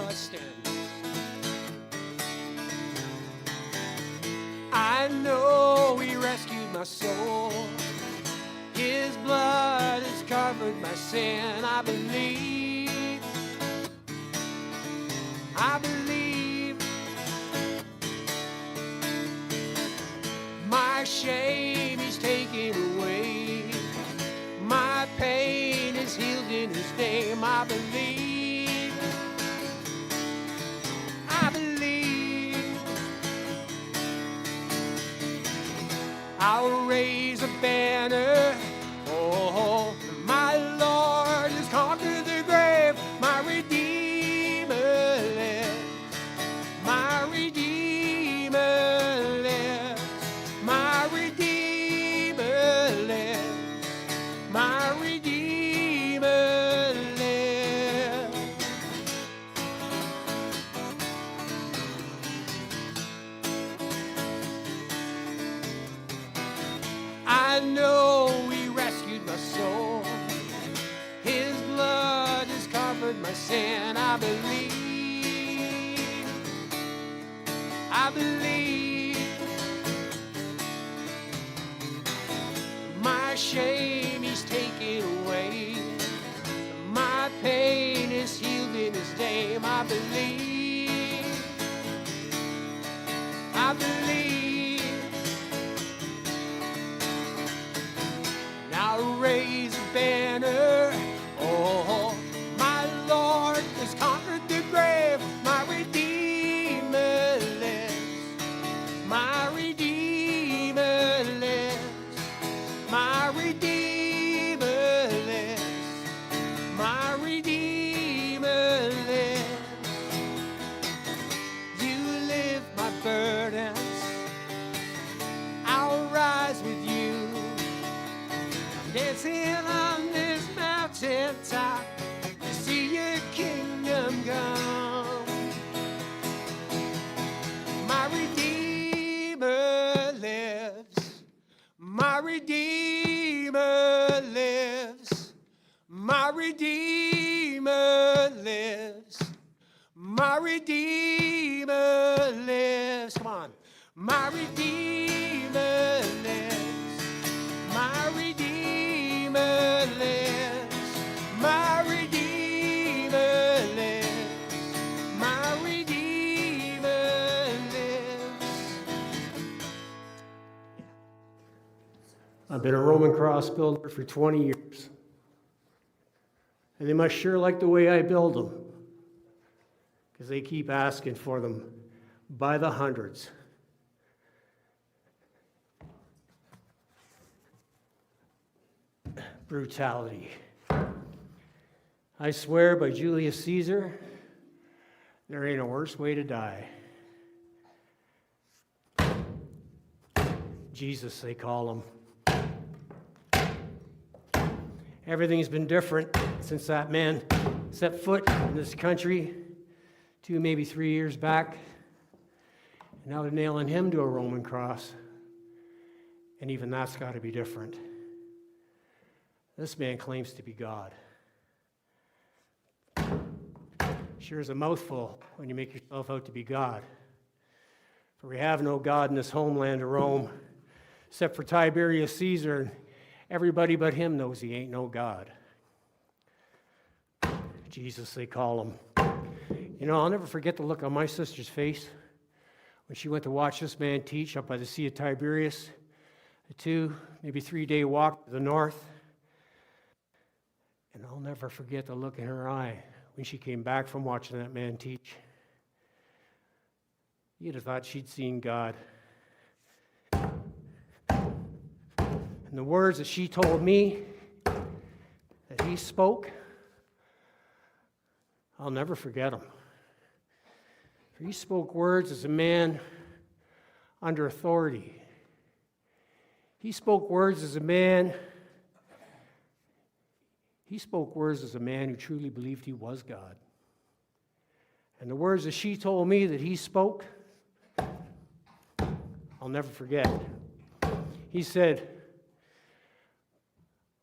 trust in. I know He rescued my soul. His blood has covered my sin. I believe. I believe. My shame He's taken away. My pain is healed in His name. I believe. I believe. I'll raise a banner. Oh, my Lord has conquered the grave. My Redeemer lives. My Redeemer lives. My Redeemer lives. My Redeemer lives. I know He rescued my soul. His blood has covered my sin. I believe. I believe. My shame He's taken away. My pain is healed in His name. I believe. I believe. Now raise a banner. Oh, my Lord has conquered the grave. My Redeemer lives. My Redeemer lives. My Redeemer lives. My Redeemer lives. You lift my burdens. I'll rise with you. Dancing on this mountaintop to see your kingdom come. My Redeemer lives. My Redeemer lives. My Redeemer lives. My Redeemer lives. Come on. My Redeemer lives. My Redeemer lives. My Redeemer lives. My Redeemer lives. I've been a Roman cross builder for 20 years. And they must sure like the way I build them, because they keep asking for them by the hundreds. Brutality. I swear by Julius Caesar, there ain't a worse way to die. Jesus, they call him. Everything's been different since that man set foot in this country 2, maybe 3 years back. And now they're nailing him to a Roman cross. And even that's got to be different. This man claims to be God. Sure is a mouthful when you make yourself out to be God. For we have no God in this homeland of Rome, except for Tiberius Caesar. Everybody but him knows he ain't no God. Jesus, they call him. You know, I'll never forget the look on my sister's face when she went to watch this man teach up by the Sea of Tiberias, a 2, maybe 3-day walk to the north. And I'll never forget the look in her eye when she came back from watching that man teach. You'd have thought she'd seen God. And the words that she told me that he spoke, I'll never forget them. For he spoke words as a man under authority. He spoke words as a man. He spoke words as a man who truly believed he was God. And the words that she told me that he spoke, I'll never forget. He said,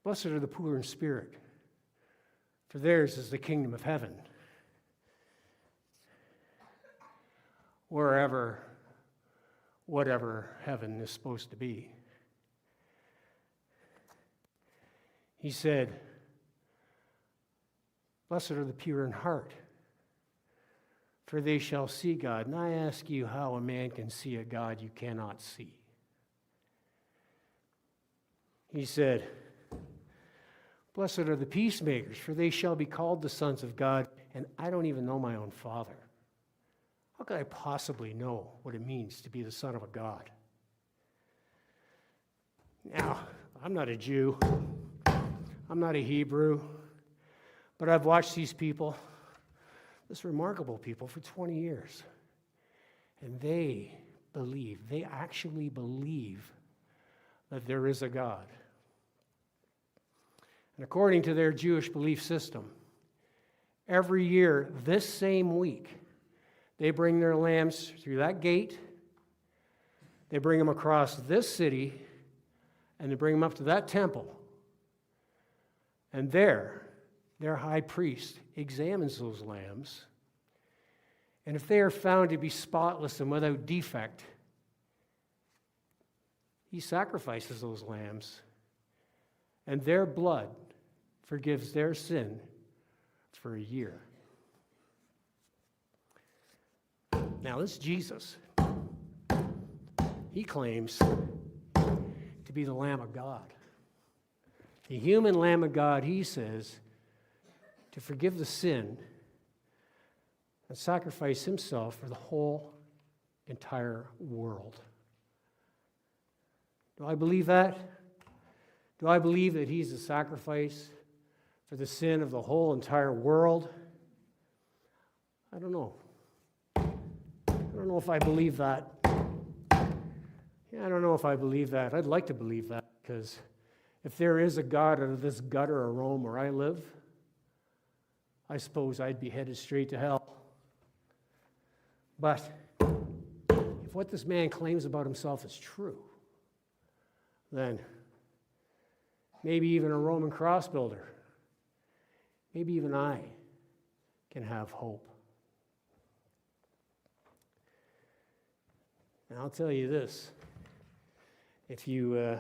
"Blessed are the poor in spirit, for theirs is the kingdom of heaven." wherever, whatever heaven is supposed to be. He said, "Blessed are the pure in heart, for they shall see God." And I ask you how a man can see a God you cannot see. He said, "Blessed are the peacemakers, for they shall be called the sons of God." And I don't even know my own father. How could I possibly know what it means to be the son of a God? Now, I'm not a Jew. I'm not a Hebrew. But I've watched these people, this remarkable people, for 20 years. And they actually believe that there is a God. And according to their Jewish belief system, every year, this same week, they bring their lambs through that gate, they bring them across this city, and they bring them up to that temple. And there, their high priest examines those lambs, and if they are found to be spotless and without defect, he sacrifices those lambs, and their blood forgives their sin for a year. Now, this Jesus, he claims to be the Lamb of God. The human Lamb of God, he says, to forgive the sin and sacrifice himself for the whole entire world. Do I believe that? Do I believe that he's the sacrifice for the sin of the whole entire world? I don't know. I don't know if I believe that. Yeah, I don't know if I believe that. I'd like to believe that, because if there is a God out of this gutter of Rome where I live, I suppose I'd be headed straight to hell. But if what this man claims about himself is true, then maybe even a Roman cross builder, maybe even I can have hope. And I'll tell you this, if you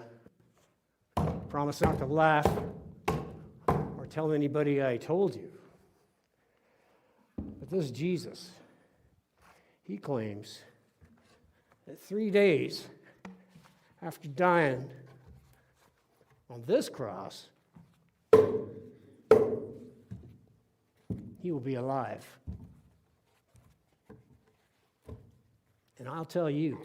promise not to laugh or tell anybody I told you, but this Jesus, he claims that 3 days after dying on this cross, he will be alive. And I'll tell you,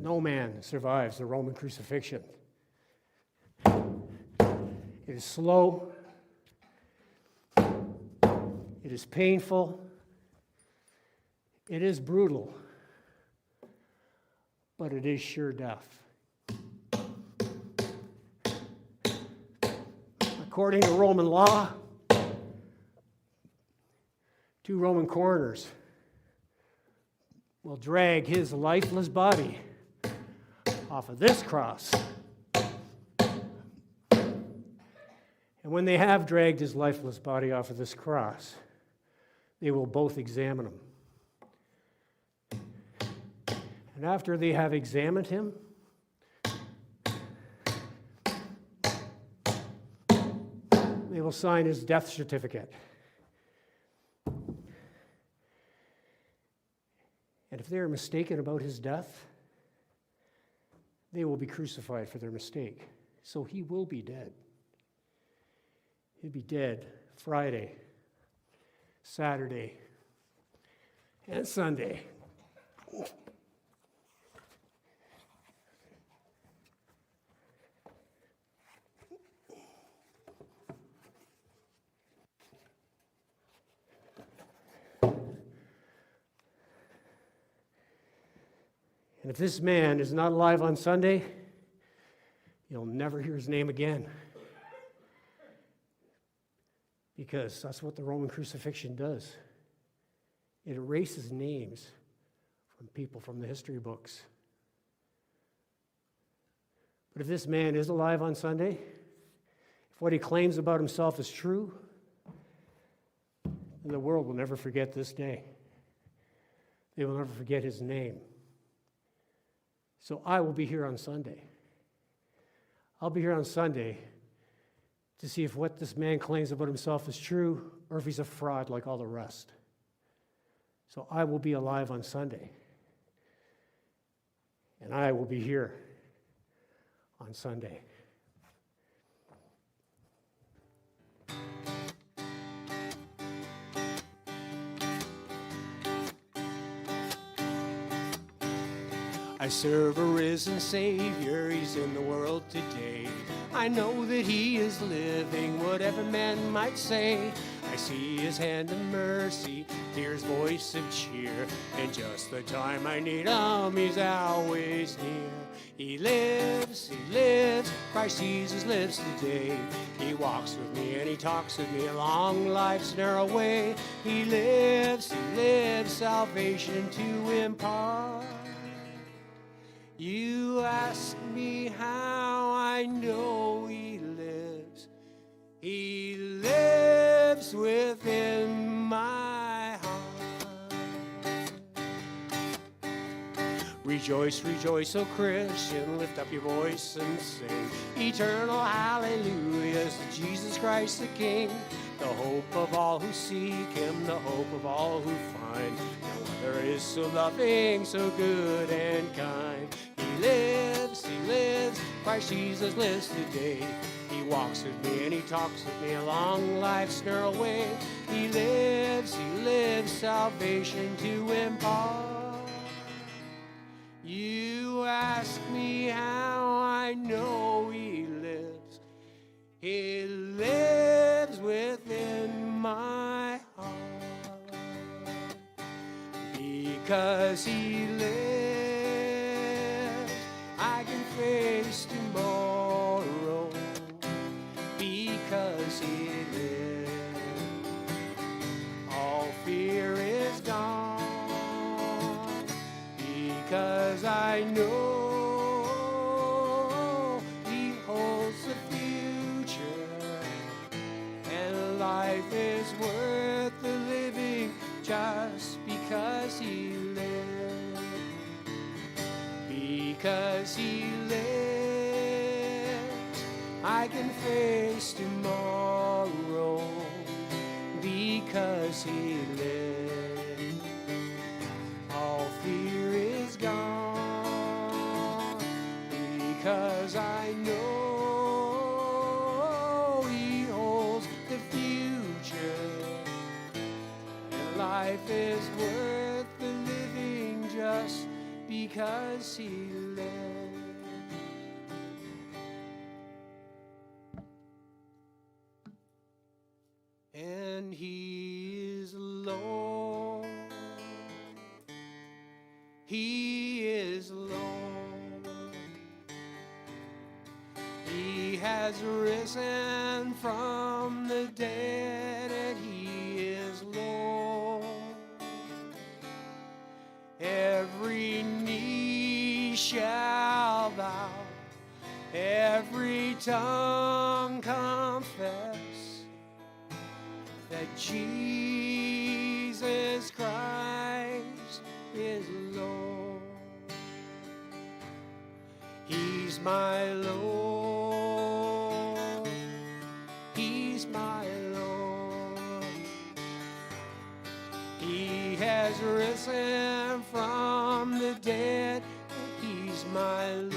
no man survives the Roman crucifixion. It is slow. It is painful. It is brutal. But it is sure death. According to Roman law, 2 Roman coroners will drag his lifeless body off of this cross. And when they have dragged his lifeless body off of this cross, they will both examine him. And after they have examined him, they will sign his death certificate. And if they are mistaken about his death, they will be crucified for their mistake. So he will be dead. He'll be dead Friday, Saturday, and Sunday. And if this man is not alive on Sunday, you'll never hear his name again. Because that's what the Roman crucifixion does. It erases names from people from the history books. But if this man is alive on Sunday, if what he claims about himself is true, And the world will never forget this day. They will never forget his name. So I will be here on Sunday. I'll be here on Sunday to see if what this man claims about himself is true or if he's a fraud like all the rest. So I will be alive on Sunday. And I will be here on Sunday. I serve a risen Savior, he's in the world today. I know that he is living, whatever man might say. I see his hand of mercy, hear his voice of cheer, and just the time I need him, he's always near. He lives, Christ Jesus lives today. He walks with me and he talks with me along life's narrow way. He lives, salvation to impart. You ask me how I know he lives. He lives within my heart. Rejoice, rejoice, O Christian, lift up your voice and sing eternal hallelujahs to Jesus Christ the King, the hope of all who seek him, the hope of all who find. No other is so loving, so good and kind. He lives, Christ Jesus lives today. He walks with me and he talks with me along life's narrow way. He lives, salvation to impart. You ask me how I know he lives. He lives within my heart. Because he lives, I can face tomorrow. Because he lives, all fear is gone. Because I know he holds the future, and life is worth the living just because he lives. Because he lives, I can face tomorrow. Because he lives, all fear is gone. Because I know he holds the future, and life is worth the living just because he lives. And he is Lord. He is Lord. He has risen from the dead, and he is Lord. Every knee shall bow, every tongue confess that Jesus Christ is Lord. He's my Lord. He's my Lord. He has risen from the dead. He's my Lord.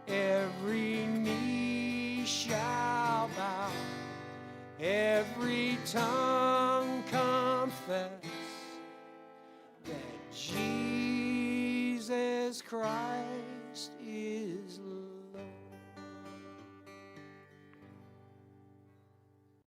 Every knee shall bow, every tongue confess that Jesus Christ is Lord.